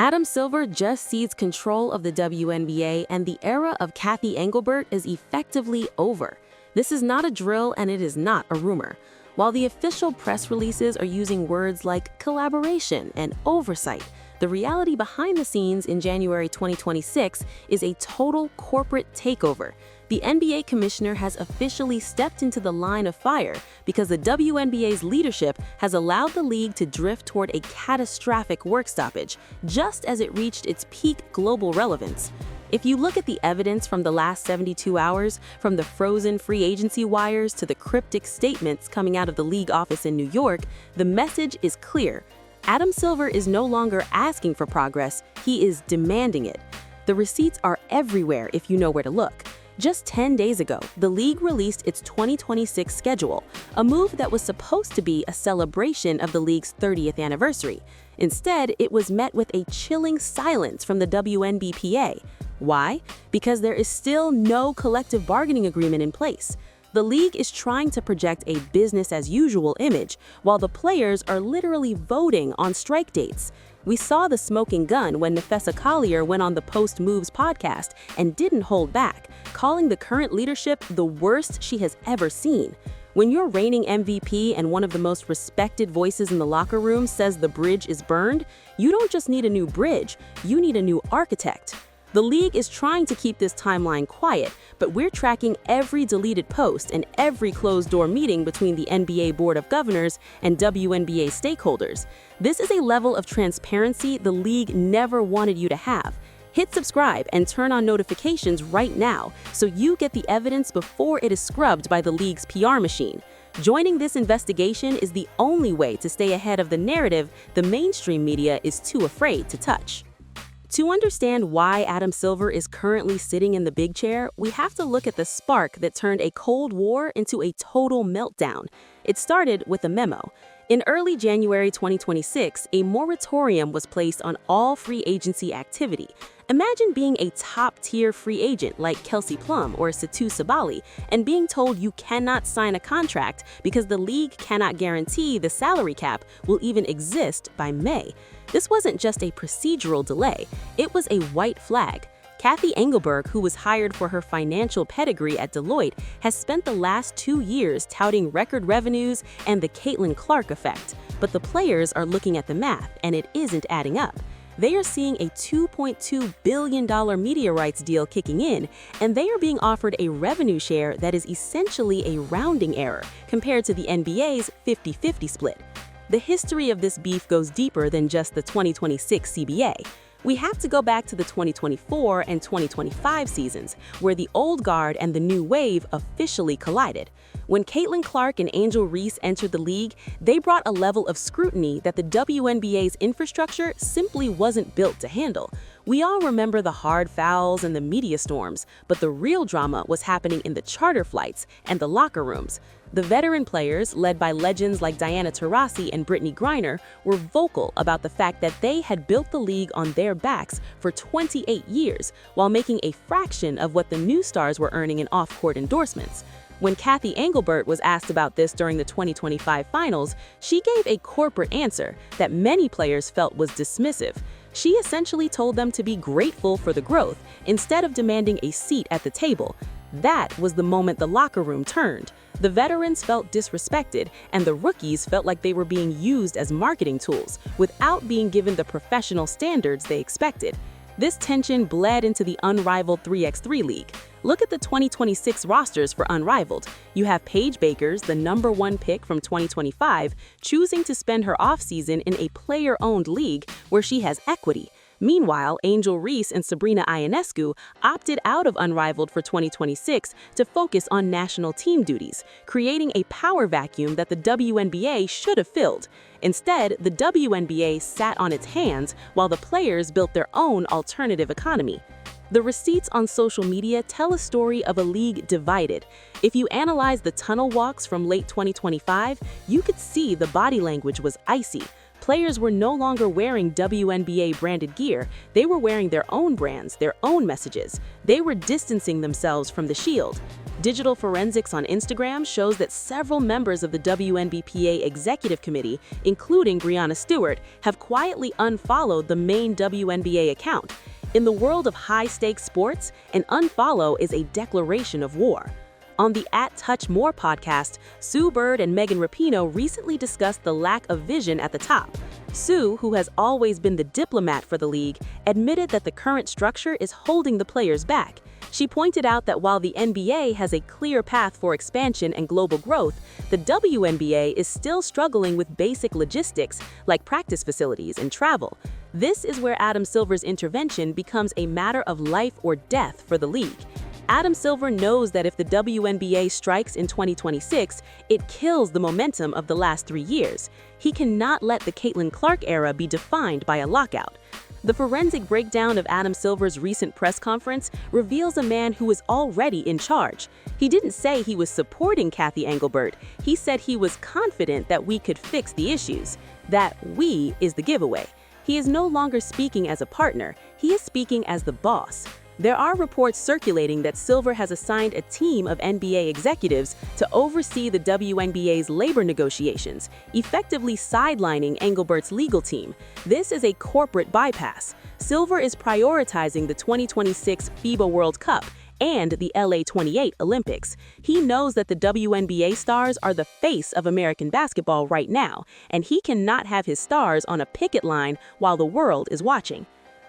Adam Silver just cedes control of the WNBA, and the era of Cathy Engelbert is effectively over. This is not a drill, and it is not a rumor. While the official press releases are using words like collaboration and oversight, the reality behind the scenes in January 2026 is a total corporate takeover. The NBA commissioner has officially stepped into the line of fire because the WNBA's leadership has allowed the league to drift toward a catastrophic work stoppage, just as it reached its peak global relevance. If you look at the evidence from the last 72 hours, from the frozen free agency wires to the cryptic statements coming out of the league office in New York, the message is clear. Adam Silver is no longer asking for progress, he is demanding it. The receipts are everywhere if you know where to look. Just 10 days ago, the league released its 2026 schedule, a move that was supposed to be a celebration of the league's 30th anniversary. Instead, it was met with a chilling silence from the WNBPA. Why? Because there is still no collective bargaining agreement in place. The league is trying to project a business-as-usual image, while the players are literally voting on strike dates. We saw the smoking gun when Nafessa Collier went on the Post Moves podcast and didn't hold back, calling the current leadership the worst she has ever seen. When your reigning MVP and one of the most respected voices in the locker room says the bridge is burned, you don't just need a new bridge, you need a new architect. The league is trying to keep this timeline quiet, but we're tracking every deleted post and every closed-door meeting between the NBA Board of Governors and WNBA stakeholders. This is a level of transparency the league never wanted you to have. Hit subscribe and turn on notifications right now so you get the evidence before it is scrubbed by the league's PR machine. Joining this investigation is the only way to stay ahead of the narrative the mainstream media is too afraid to touch. To understand why Adam Silver is currently sitting in the big chair, we have to look at the spark that turned a Cold War into a total meltdown. It started with a memo. In early January 2026, a moratorium was placed on all free agency activity. Imagine being a top-tier free agent like Kelsey Plum or Satou Sabally and being told you cannot sign a contract because the league cannot guarantee the salary cap will even exist by May. This wasn't just a procedural delay, it was a white flag. Cathy Engelbert, who was hired for her financial pedigree at Deloitte, has spent the last 2 years touting record revenues and the Caitlin Clark effect. But the players are looking at the math, and it isn't adding up. They are seeing a $2.2 billion media rights deal kicking in, and they are being offered a revenue share that is essentially a rounding error compared to the NBA's 50-50 split. The history of this beef goes deeper than just the 2026 CBA. We have to go back to the 2024 and 2025 seasons, where the old guard and the new wave officially collided. When Caitlin Clark and Angel Reese entered the league, they brought a level of scrutiny that the WNBA's infrastructure simply wasn't built to handle. We all remember the hard fouls and the media storms, but the real drama was happening in the charter flights and the locker rooms. The veteran players, led by legends like Diana Taurasi and Brittany Griner, were vocal about the fact that they had built the league on their backs for 28 years, while making a fraction of what the new stars were earning in off-court endorsements. When Cathy Engelbert was asked about this during the 2025 finals, she gave a corporate answer that many players felt was dismissive. She essentially told them to be grateful for the growth instead of demanding a seat at the table. That was the moment the locker room turned. The veterans felt disrespected, and the rookies felt like they were being used as marketing tools without being given the professional standards they expected. This tension bled into the unrivaled 3x3 league. Look at the 2026 rosters for Unrivaled. You have Paige Bakers, the #1 pick from 2025, choosing to spend her offseason in a player-owned league where she has equity. Meanwhile, Angel Reese and Sabrina Ionescu opted out of Unrivaled for 2026 to focus on national team duties, creating a power vacuum that the WNBA should have filled. Instead, the WNBA sat on its hands while the players built their own alternative economy. The receipts on social media tell a story of a league divided. If you analyze the tunnel walks from late 2025, you could see the body language was icy. Players were no longer wearing WNBA-branded gear. They were wearing their own brands, their own messages. They were distancing themselves from the shield. Digital forensics on Instagram shows that several members of the WNBPA Executive Committee, including Breonna Stewart, have quietly unfollowed the main WNBA account. In the world of high-stakes sports, an unfollow is a declaration of war. On the @Touch More podcast, Sue Bird and Megan Rapinoe recently discussed the lack of vision at the top. Sue, who has always been the diplomat for the league, admitted that the current structure is holding the players back. She pointed out that while the NBA has a clear path for expansion and global growth, the WNBA is still struggling with basic logistics like practice facilities and travel. This is where Adam Silver's intervention becomes a matter of life or death for the league. Adam Silver knows that if the WNBA strikes in 2026, it kills the momentum of the last 3 years. He cannot let the Caitlin Clark era be defined by a lockout. The forensic breakdown of Adam Silver's recent press conference reveals a man who is already in charge. He didn't say he was supporting Cathy Engelbert. He said he was confident that we could fix the issues. That "we" is the giveaway. He is no longer speaking as a partner. He is speaking as the boss. There are reports circulating that Silver has assigned a team of NBA executives to oversee the WNBA's labor negotiations, effectively sidelining Engelbert's legal team. This is a corporate bypass. Silver is prioritizing the 2026 FIBA World Cup and the LA 28 Olympics. He knows that the WNBA stars are the face of American basketball right now, and he cannot have his stars on a picket line while the world is watching.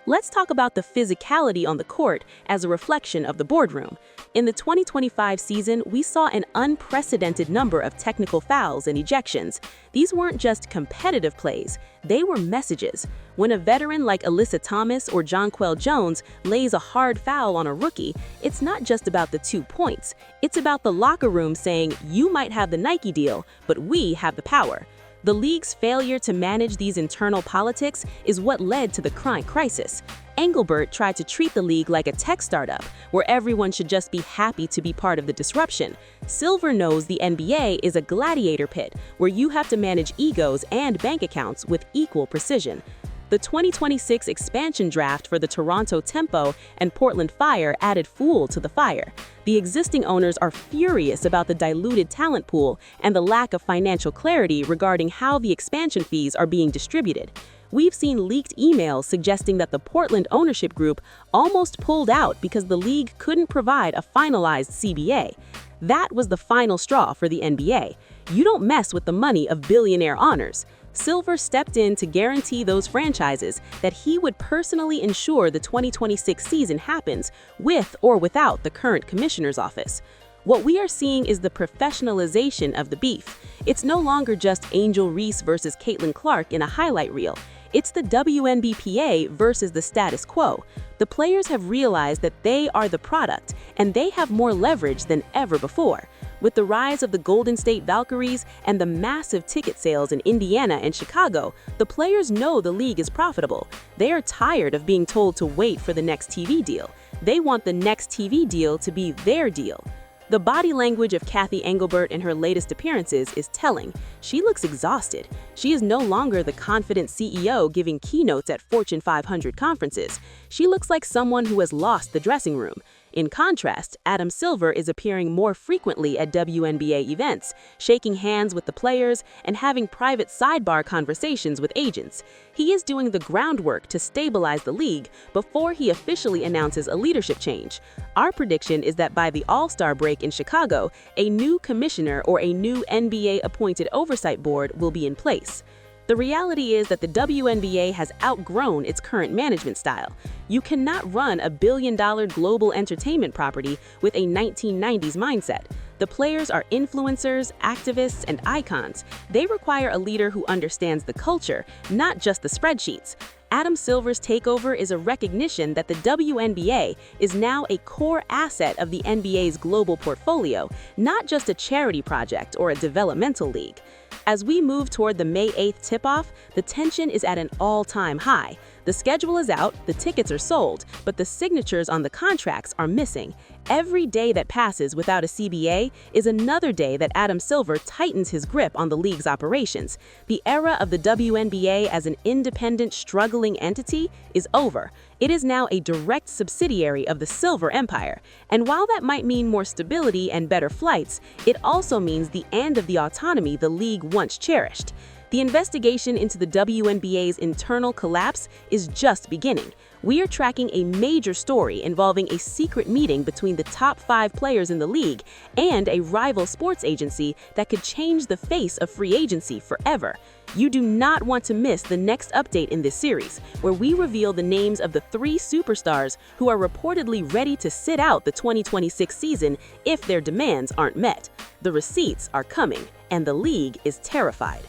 Let's talk about the physicality on the court as a reflection of the boardroom. In the 2025 season, we saw an unprecedented number of technical fouls and ejections. These weren't just competitive plays, they were messages. When a veteran like Alyssa Thomas or Jonquel Jones lays a hard foul on a rookie, it's not just about the 2 points. It's about the locker room saying, "You might have the Nike deal, but we have the power." The league's failure to manage these internal politics is what led to the current crisis. Engelbert tried to treat the league like a tech startup, where everyone should just be happy to be part of the disruption. Silver knows the NBA is a gladiator pit, where you have to manage egos and bank accounts with equal precision. The 2026 expansion draft for the Toronto Tempo and Portland Fire added fuel to the fire. The existing owners are furious about the diluted talent pool and the lack of financial clarity regarding how the expansion fees are being distributed. We've seen leaked emails suggesting that the Portland ownership group almost pulled out because the league couldn't provide a finalized CBA. That was the final straw for the NBA. You don't mess with the money of billionaire owners. Silver stepped in to guarantee those franchises that he would personally ensure the 2026 season happens with or without the current commissioner's office. What we are seeing is the professionalization of the beef. It's no longer just Angel Reese versus Caitlin Clark in a highlight reel. It's the WNBPA versus the status quo. The players have realized that they are the product, and they have more leverage than ever before. With the rise of the Golden State Valkyries and the massive ticket sales in Indiana and Chicago, the players know the league is profitable. They are tired of being told to wait for the next TV deal. They want the next TV deal to be their deal. The body language of Cathy Engelbert in her latest appearances is telling. She looks exhausted. She is no longer the confident CEO giving keynotes at Fortune 500 conferences. She looks like someone who has lost the dressing room. In contrast, Adam Silver is appearing more frequently at WNBA events, shaking hands with the players and having private sidebar conversations with agents. He is doing the groundwork to stabilize the league before he officially announces a leadership change. Our prediction is that by the All-Star break in Chicago, a new commissioner or a new NBA-appointed oversight board will be in place. The reality is that the WNBA has outgrown its current management style. You cannot run a billion-dollar global entertainment property with a 1990s mindset. The players are influencers, activists, and icons. They require a leader who understands the culture, not just the spreadsheets. Adam Silver's takeover is a recognition that the WNBA is now a core asset of the NBA's global portfolio, not just a charity project or a developmental league. As we move toward the May 8th tip-off, the tension is at an all-time high. The schedule is out, the tickets are sold, but the signatures on the contracts are missing. Every day that passes without a CBA is another day that Adam Silver tightens his grip on the league's operations. The era of the WNBA as an independent, struggling entity is over. It is now a direct subsidiary of the Silver Empire. And while that might mean more stability and better flights, it also means the end of the autonomy the league once cherished. The investigation into the WNBA's internal collapse is just beginning. We are tracking a major story involving a secret meeting between the top 5 players in the league and a rival sports agency that could change the face of free agency forever. You do not want to miss the next update in this series, where we reveal the names of the 3 superstars who are reportedly ready to sit out the 2026 season if their demands aren't met. The receipts are coming, and the league is terrified.